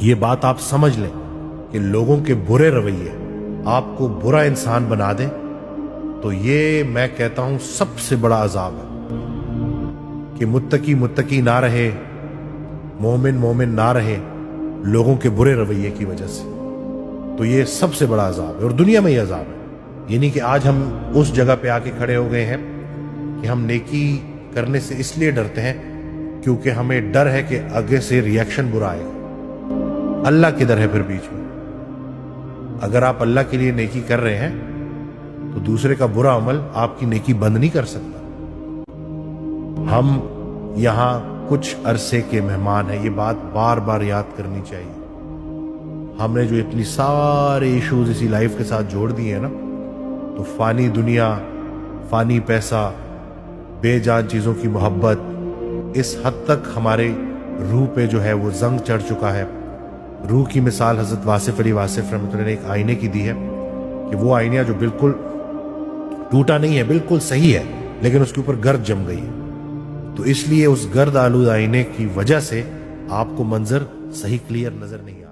یہ بات آپ سمجھ لیں کہ لوگوں کے برے رویے آپ کو برا انسان بنا دیں تو یہ میں کہتا ہوں سب سے بڑا عذاب ہے کہ متقی نہ رہے، مومن نہ رہے لوگوں کے برے رویے کی وجہ سے، تو یہ سب سے بڑا عذاب ہے، اور دنیا میں یہ عذاب ہے۔ یہ نہیں کہ آج ہم اس جگہ پہ آ کے کھڑے ہو گئے ہیں کہ ہم نیکی کرنے سے اس لیے ڈرتے ہیں کیونکہ ہمیں ڈر ہے کہ آگے سے ریئیکشن برا آئے گا۔ اللہ کدھر ہے پھر بیچ میں؟ اگر آپ اللہ کے لیے نیکی کر رہے ہیں تو دوسرے کا برا عمل آپ کی نیکی بند نہیں کر سکتا۔ ہم یہاں کچھ عرصے کے مہمان ہیں، یہ بات بار بار یاد کرنی چاہیے۔ ہم نے جو اتنی سارے ایشوز اسی لائف کے ساتھ جوڑ دیے ہیں نا، تو فانی دنیا، فانی پیسہ، بے جان چیزوں کی محبت اس حد تک ہمارے روح پہ جو ہے وہ زنگ چڑھ چکا ہے۔ روح کی مثال حضرت واصف علی واصف رحمۃ اللہ نے ایک آئینے کی دی ہے کہ وہ آئینہ جو بالکل ٹوٹا نہیں ہے، بالکل صحیح ہے، لیکن اس کے اوپر گرد جم گئی ہے، تو اس لیے اس گرد آلود آئینے کی وجہ سے آپ کو منظر صحیح کلیئر نظر نہیں ہے۔